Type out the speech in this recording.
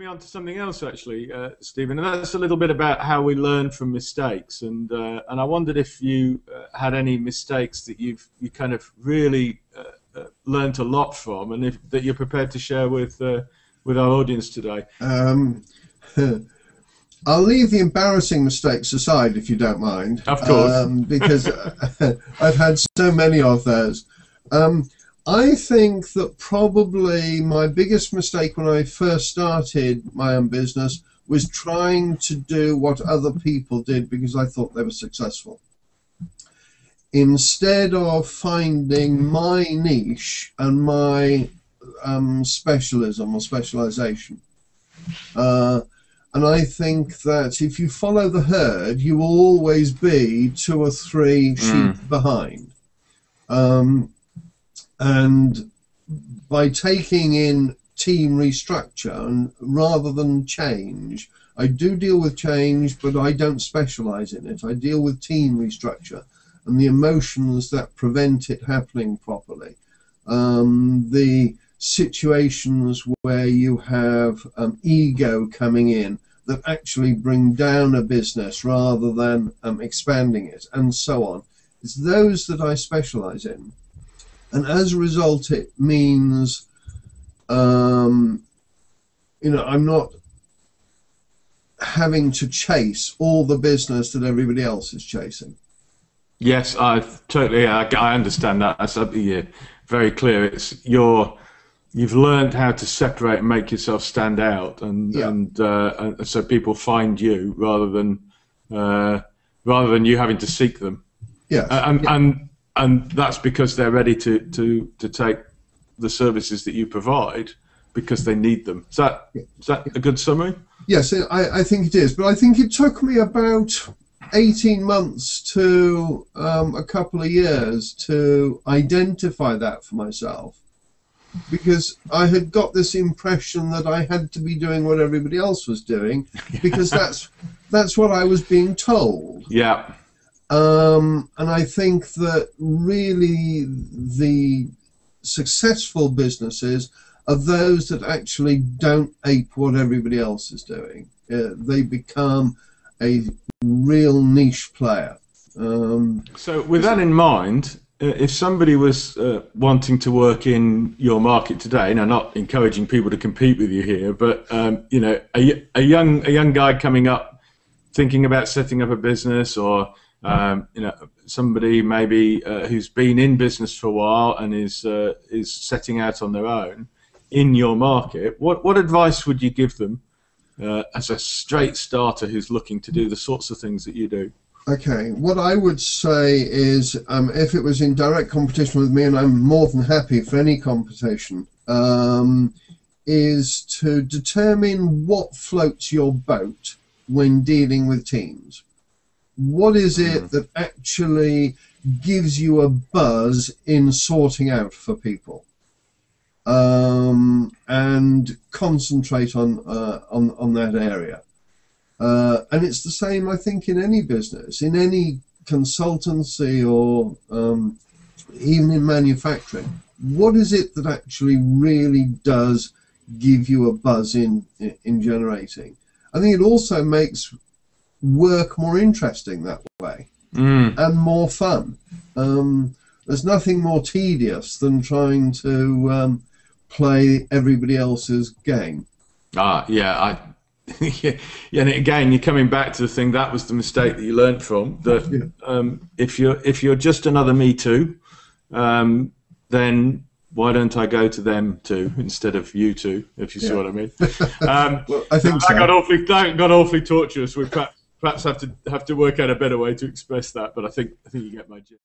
me on to something else, actually, Stephen, and that's a little bit about how we learn from mistakes. And I wondered if you had any mistakes that you kind of really learned a lot from, and that you're prepared to share with our audience today. I'll leave the embarrassing mistakes aside, if you don't mind. Of course. Because I've had so many of those. I think that probably my biggest mistake when I first started my own business was trying to do what other people did because I thought they were successful, instead of finding my niche and my specialism or specialization. And I think that if you follow the herd, you will always be 2 or 3 sheep behind. And by taking in team restructure, and rather than change, I do deal with change, but I don't specialize in it. I deal with team restructure and the emotions that prevent it happening properly. The situations where you have ego coming in that actually bring down a business rather than expanding it, and so on. It's those that I specialize in. And as a result, it means, I'm not having to chase all the business that everybody else is chasing. Yes, I understand that. That's very clear. You've learned how to separate and make yourself stand out, and so people find you rather than you having to seek them. Yes. And that's because they're ready to take the services that you provide because they need them. Is that a good summary? Yes, I think it is. But I think it took me about 18 months to a couple of years to identify that for myself, because I had got this impression that I had to be doing what everybody else was doing because that's what I was being told. Yeah. And I think that really the successful businesses are those that actually don't ape what everybody else is doing. They become a real niche player. So with that in mind, if somebody was wanting to work in your market today, now not encouraging people to compete with you here, but a young guy coming up thinking about setting up a business, or somebody maybe who's been in business for a while and is setting out on their own in your market, what advice would you give them as a straight starter who's looking to do the sorts of things that you do? Okay, what I would say is, if it was in direct competition with me, and I'm more than happy for any competition, is to determine what floats your boat when dealing with teams. What is it that actually gives you a buzz in sorting out for people? And concentrate on that area. And it's the same, I think, in any business, in any consultancy, or even in manufacturing. What is it that actually really does give you a buzz in generating? I think it also makes work more interesting that way, and more fun. There's nothing more tedious than trying to play everybody else's game. Yeah, and again, you're coming back to the thing, that was the mistake that you learned from, that if you're just another me too, then why don't I go to them too instead of you two, if you see what I mean? Well, I think so. That got awfully tortuous. We perhaps have to work out a better way to express that, but I think you get my gist.